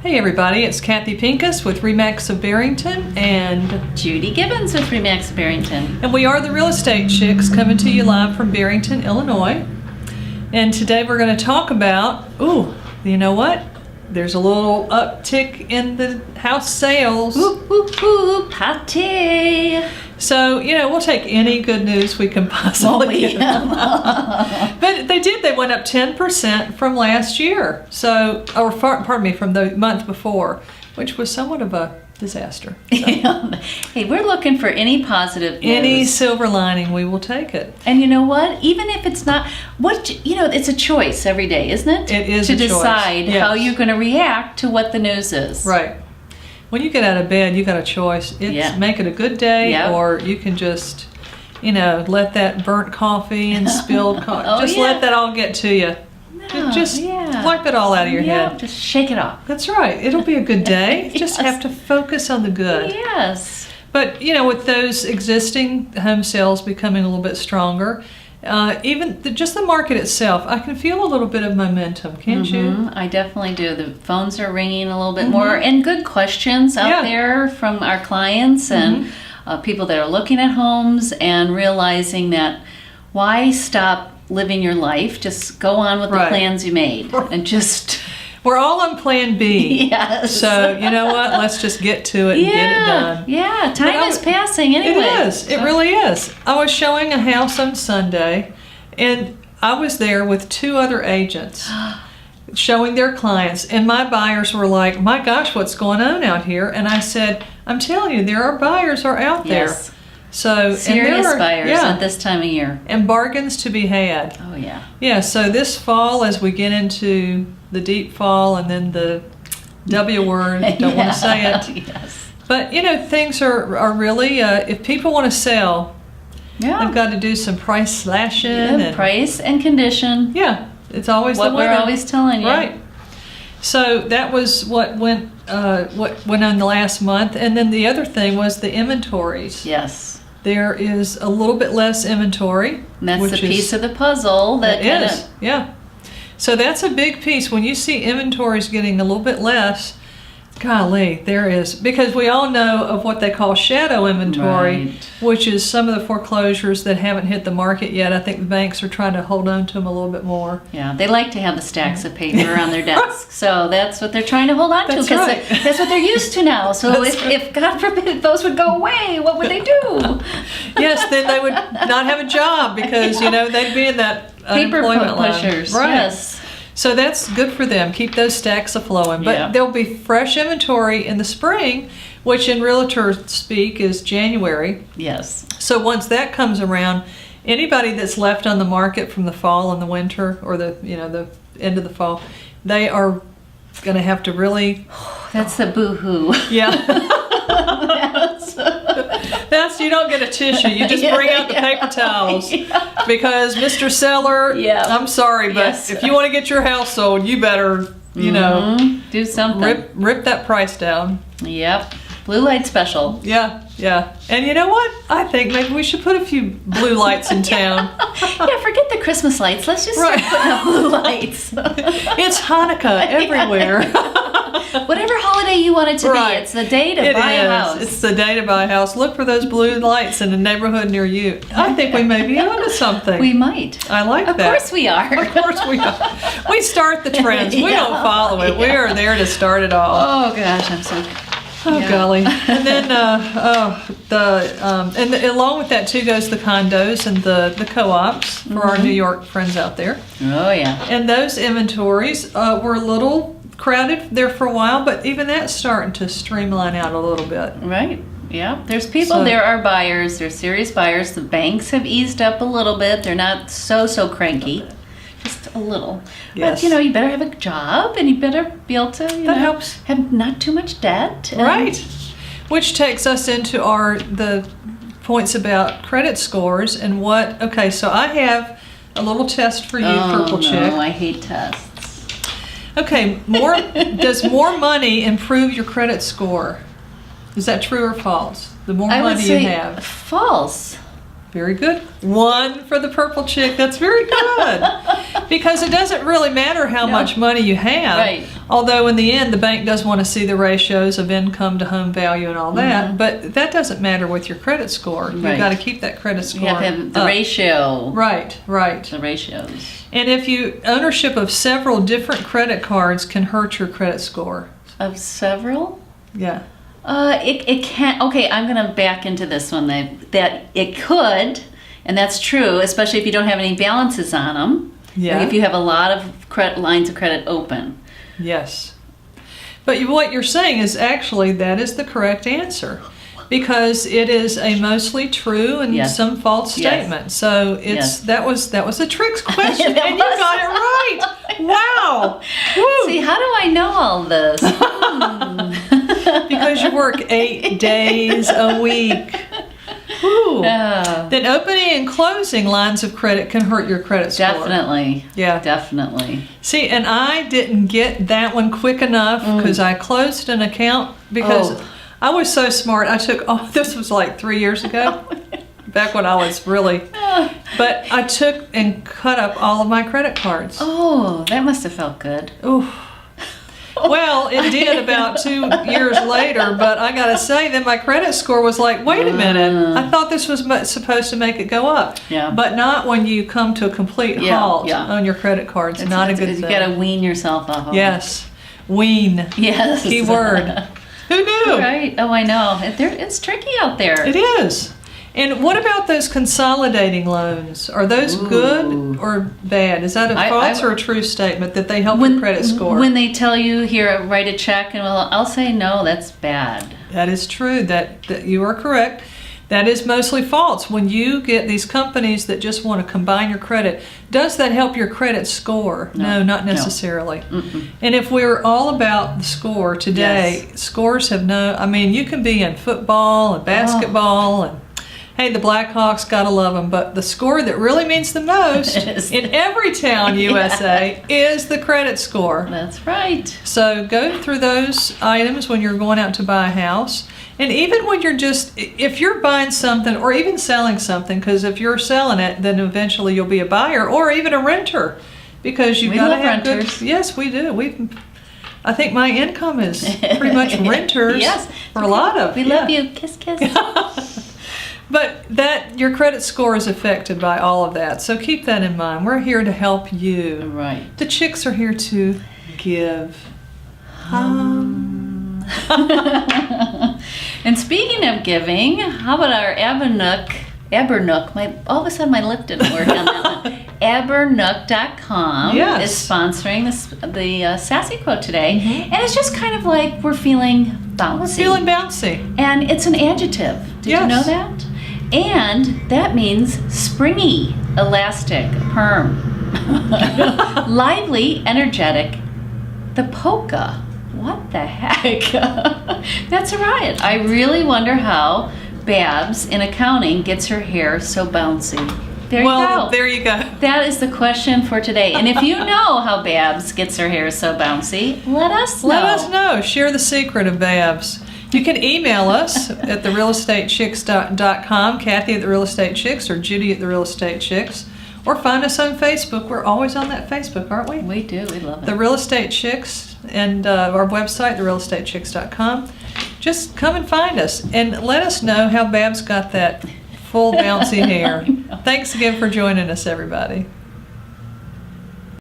Hey everybody, it's Kathy Pincus with Remax of Barrington and Judy Gibbons with Remax of Barrington. And we are the Real Estate Chics coming to you live from Barrington, Illinois. And today we're going to talk about, you know what? There's a little uptick in the house sales. Whoop, whoop, whoop, hot tea. So, we'll take any good news we can possibly get. But they went up 10% from last year. So, from the month before, which was somewhat of a disaster. So. Hey, we're looking for any positive news. Any silver lining, we will take it. And you know what? Even if it's not, it's a choice every day, isn't it? It is to a choice. decide how you're going to react to what the news is. Right. When you get out of bed, you got a choice. Make it a good day, or you can just, let that burnt coffee and spilled coffee, let that all get to you. Just wipe it all out of your head. Just shake it off. That's right. It'll be a good day. You just have to focus on the good. Yes. But, with those existing home sales becoming a little bit stronger, even just the market itself, I can feel a little bit of momentum, can't you? I definitely do. The phones are ringing a little bit more, and good questions out there from our clients and people that are looking at homes and realizing that why stop living your life? Just go on with the plans you made and just... We're all on plan B. Yes. So, you know what? Let's just get to it and get it done. Yeah, time is passing anyway. It is. It really is. I was showing a house on Sunday, and I was there with two other agents showing their clients, and my buyers were like, my gosh, what's going on out here? And I said, I'm telling you, there are buyers out there. Yes. So, serious buyers at this time of year. And bargains to be had. Oh, yeah. Yeah, so this fall, as we get into the deep fall and then the W word, don't want to say it. Yes. But, things are really, if people want to sell, they've got to do some price slashing. And price and condition. Yeah, it's always what the we're always telling you. Right. So that was what went on the last month. And then the other thing was the inventories. Yes. There is a little bit less inventory. And that's the piece of the puzzle that is. Yeah. So that's a big piece. When you see inventories getting a little bit less, golly, there is. Because we all know of what they call shadow inventory, which is some of the foreclosures that haven't hit the market yet. I think the banks are trying to hold on to them a little bit more. Yeah, they like to have the stacks of paper on their desk. So that's what they're trying to hold on to, because that's what they're used to now. So if God forbid those would go away, what would they do? Yes, then they would not have a job because, they'd be in that unemployment pushers. Line. Right. Yes. So that's good for them. Keep those stacks a-flowing. But there'll be fresh inventory in the spring, which in realtor speak is January. Yes. So once that comes around, anybody that's left on the market from the fall and the winter, or the end of the fall, they are going to have to really... That's the boo-hoo. Yeah. That's you don't get a tissue. You just bring out the paper towels because Mr. Seller, I'm sorry, but if you want to get your house sold, you better, do something. Rip that price down. Yep. Blue light special. Yeah. And you know what? I think maybe we should put a few blue lights in town. Forget the Christmas lights. Let's just start putting up blue lights. It's Hanukkah everywhere. Whatever holiday you want it to be, it's the day to buy a house. It's the day to buy a house. Look for those blue lights in the neighborhood near you. I think we may be onto something. We might. I like that. Of course we are. Of course we are. We start the trends. We don't follow it. We are there to start it all. Oh gosh, I'm so... golly. And then and along with that too goes the condos and the co-ops for our New York friends out there. Oh yeah. And those inventories were a little crowded there for a while, but even that's starting to streamline out a little bit. Right. Yeah. There's people, there are buyers, they're serious buyers. The banks have eased up a little bit. They're not so cranky. Just a little. Yes. But you better have a job and you better be able to that helps. Have not too much debt. Right. Which takes us into the points about credit scores and so I have a little test for you, Purple Chick. No, I hate tests. Okay, does more money improve your credit score? Is that true or false? The more money you have. False. Very good. 1 for the Purple Chick. That's very good. Because it doesn't really matter how much money you have. Right. Although in the end, the bank does want to see the ratios of income to home value and all that, but that doesn't matter with your credit score. You've got to keep that credit score You have to have the up. ratio. Right. The ratios. And if ownership of several different credit cards can hurt your credit score. Of several? Yeah. It can't. Okay, I'm going to back into this one. That it could, and that's true, especially if you don't have any balances on them. Yeah. Like if you have a lot of lines of credit open. Yes. But what you're saying is actually that is the correct answer, because it is a mostly true and some false statement. So that was a Chics question, and you got it right. Wow. Woo. See, how do I know all this? Because you work 8 days a week. Woo. Then opening and closing lines of credit can hurt your credit score. Definitely. Yeah. Definitely. See, and I didn't get that one quick enough because I closed an account because I was so smart. I took, this was like 3 years ago, back when I was really, but I took and cut up all of my credit cards. Oh, that must have felt good. Ooh. Well, it did about 2 years later, but I got to say that my credit score was like, wait a minute, I thought this was supposed to make it go up. Yeah. But not when you come to a complete halt on your credit cards. It's not a good thing. You got to wean yourself off of Yes. Wean. Yes. Key word. Who knew? Right. Oh, I know. It's tricky out there. It is. And what about those consolidating loans? Are those good or bad? Is that a false or a true statement that they help your credit score? When they tell you, here, write a check, and I'll say, no, that's bad. That is true. That you are correct. That is mostly false. When you get these companies that just want to combine your credit, does that help your credit score? No, not necessarily. No. And if we're all about the score today, scores have you can be in football and basketball and hey, the Blackhawks, gotta love them, but the score that really means the most in every town USA is the credit score. That's right. So go through those items when you're going out to buy a house. And even when if you're buying something or even selling something, because if you're selling it, then eventually you'll be a buyer or even a renter, because you've got to have renters. Yes, we do. I think my income is pretty much renters for a lot of. We love you. Kiss, kiss. But your credit score is affected by all of that. So keep that in mind. We're here to help you. Right. The Chics are here to give. And speaking of giving, how about our Abernook? All of a sudden my lip didn't work on that one. Abernook.com is sponsoring the Sassy Quote today. And it's just kind of like we're feeling bouncy. We're feeling bouncy. And it's an adjective. Did you know that? And that means springy, elastic, perm, lively, energetic. The polka. What the heck? That's a riot. I really wonder how Babs in accounting gets her hair so bouncy. There you go. There you go. That is the question for today. And if you know how Babs gets her hair so bouncy, let us know. Let us know. Share the secret of Babs. You can email us at therealestatechics.com, Kathy at The Real Estate Chics, or Judy at The Real Estate Chics, or find us on Facebook. We're always on that Facebook, aren't we? We do. We love it. The Real Estate Chics, and our website, therealestatechics.com. Just come and find us and let us know how Babs got that full bouncy hair. Thanks again for joining us, everybody.